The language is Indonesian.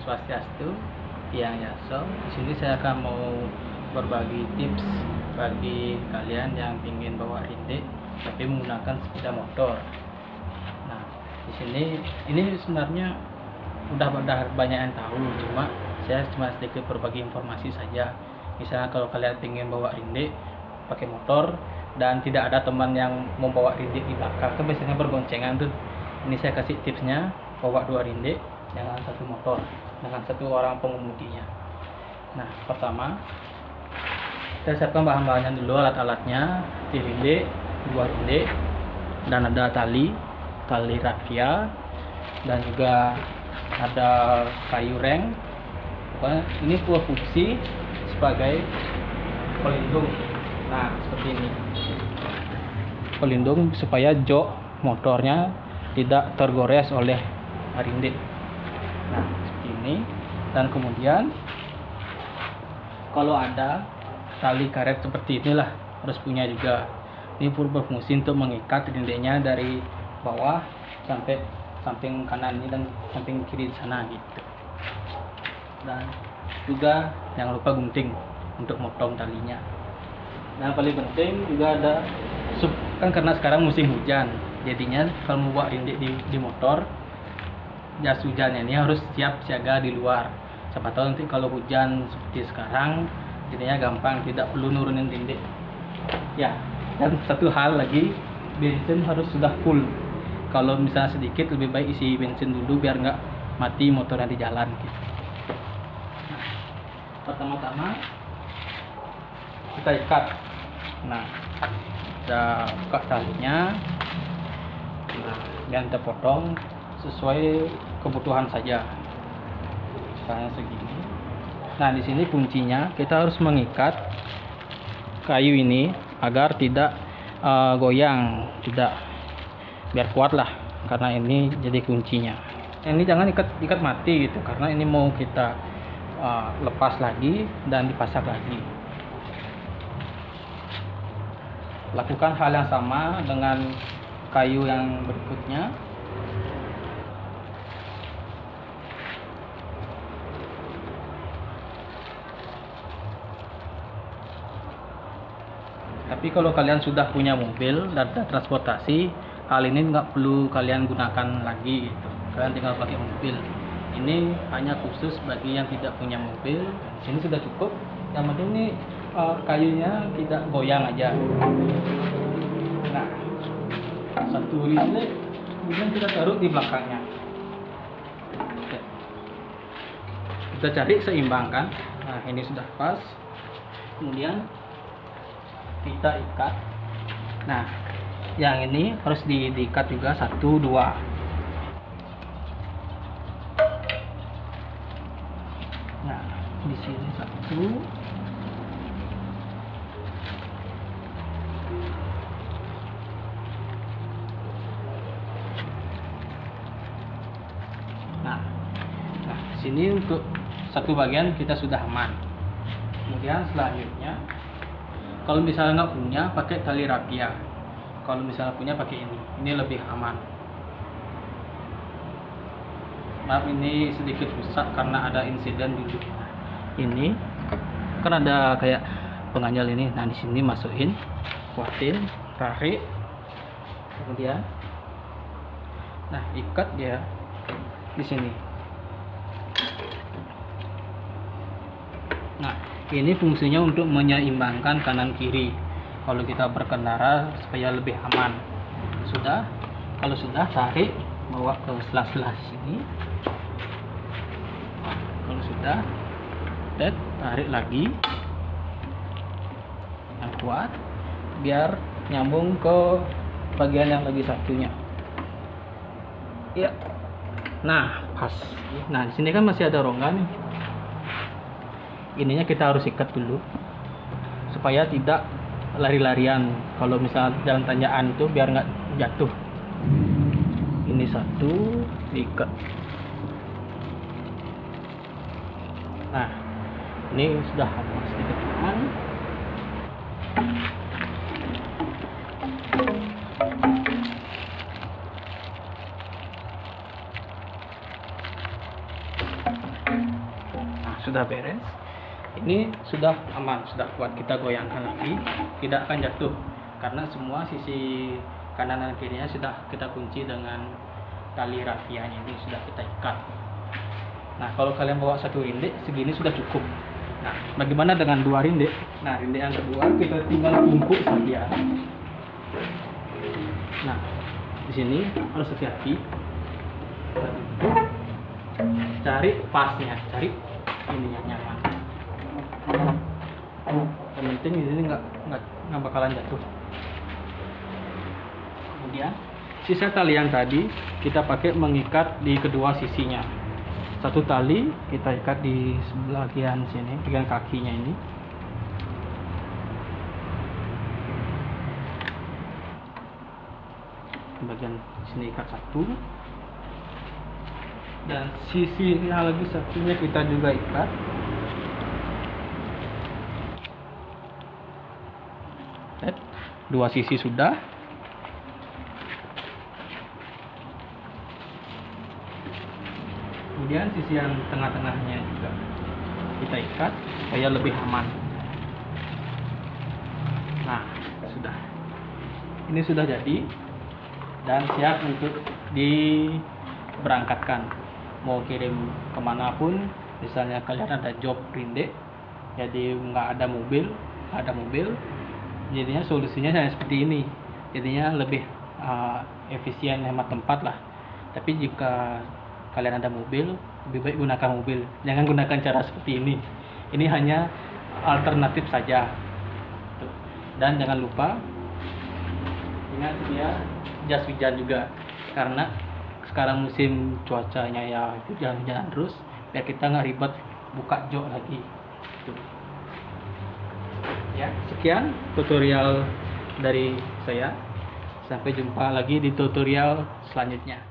Swastiastu, Hyang Yaso. Di sini saya akan mau berbagi tips bagi kalian yang ingin bawa rindik tapi menggunakan sepeda motor. Nah, di sini ini sebenarnya udah banyak yang tahu, saya cuma sedikit berbagi informasi saja. Misalnya kalau kalian ingin bawa rindik pakai motor dan tidak ada teman yang membawa rindik di belakang, kan biasanya bergoncengan tuh. Ini saya kasih tipsnya, bawa 2 rindik dengan 1 motor dengan 1 orang pengemudinya. Nah, pertama kita siapkan bahan-bahannya dulu, alat-alatnya. Di rindik, 2 rindik, dan ada tali raffia, dan juga ada kayu reng. Pokoknya ini berfungsi sebagai pelindung. Nah, seperti ini, pelindung supaya jok motornya tidak tergores oleh rindik. Nah, seperti ini. Dan kemudian kalau ada tali karet seperti inilah, harus punya juga. Ini berfungsi untuk mengikat rindiknya dari bawah sampai samping kanan ini dan samping kiri di sana gitu. Dan juga jangan lupa gunting untuk motong talinya. Nah, paling penting juga ada kan karena sekarang musim hujan, jadinya kalau mau bawa rindik di motor, jas hujannya ini harus siap siaga di luar. Siapa tahu nanti kalau hujan seperti sekarang, jadinya gampang, tidak perlu nurunin rindik. Ya, dan satu hal lagi, bensin harus sudah full. Kalau misalnya sedikit, lebih baik isi bensin dulu biar nggak mati motornya di jalan gitu. Nah, pertama-tama kita ikat. Nah, kita buka talinya. Nah, dan kita potong sesuai kebutuhan saja. Misalnya segini. Nah, di sini kuncinya kita harus mengikat kayu ini agar tidak goyang, tidak, biar kuat lah, karena ini jadi kuncinya. Ini jangan ikat mati gitu, karena ini mau kita lepas lagi dan dipasang lagi. Lakukan hal yang sama dengan kayu yang berikutnya. Tapi kalau kalian sudah punya mobil dan transportasi, hal ini nggak perlu kalian gunakan lagi gitu. Kalian tinggal pakai mobil. Ini hanya khusus bagi yang tidak punya mobil. Di sini sudah cukup. Yang penting ini kayunya tidak goyang aja. Nah, 1 rindik kemudian kita taruh di belakangnya. Oke. Kita cari seimbang kan. Nah, ini sudah pas. Kemudian kita ikat. Nah, yang ini harus diikat juga 1, 2. Nah, di sini 1. Nah, di sini untuk 1 bagian kita sudah aman. Kemudian selanjutnya, kalau misalnya nggak punya, pakai tali raffia. Kalau misalnya punya, pakai ini lebih aman. Maaf, ini sedikit rusak karena ada insiden dulu. Ini kan ada kayak penganjal ini. Nah, di sini masukin, kuatin, tarik, kemudian, nah, ikat dia di sini. Nah, ini fungsinya untuk menyeimbangkan kanan kiri kalau kita berkendara supaya lebih aman. Kalau sudah, tarik, bawa ke sela-sela sini. Kalau sudah, tarik lagi yang kuat biar nyambung ke bagian yang lagi satunya. Ya. Nah, pas. Nah, di sini kan masih ada rongga nih. Ininya kita harus ikat dulu supaya tidak lari-larian. Kalau misal jalan tanjakan tuh biar nggak jatuh. Ini 1 diikat. Nah, ini sudah sedikit aman. sudah beres. Ini sudah aman, sudah kuat. Kita goyangkan lagi, tidak akan jatuh karena semua sisi kanan dan kirinya sudah kita kunci dengan tali rafianya, ini sudah kita ikat. Nah, kalau kalian bawa satu rindik segini sudah cukup. Nah, bagaimana dengan dua rindik? Nah, rindik yang kedua kita tinggal tumpuk saja. Nah, di sini harus hati-hati. Cari pasnya, cari ininya nyaman. Yang penting di sini nggak bakalan jatuh. Kemudian sisa tali yang tadi kita pakai mengikat di kedua sisinya. Satu tali kita ikat di sebelah bagian sini, bagian kakinya ini. Bagian sini ikat satu, dan sisinya lagi satunya kita juga ikat. Dua sisi sudah. Kemudian sisi yang tengah-tengahnya juga kita ikat supaya lebih aman. Nah, sudah. Ini sudah jadi dan siap untuk diberangkatkan. Mau kirim kemanapun, misalnya kalian ada job rindik, jadi nggak ada mobil, jadinya solusinya seperti ini. Jadinya lebih efisien, hemat tempat lah. Tapi jika kalian ada mobil, lebih baik gunakan mobil, jangan gunakan cara seperti ini. Ini hanya alternatif saja. Dan jangan lupa ingat dia jas hujan juga, karena sekarang musim cuacanya ya hujan-hujan terus, biar kita nggak ribet buka jok lagi. Ya, sekian tutorial dari saya. Sampai jumpa lagi di tutorial selanjutnya.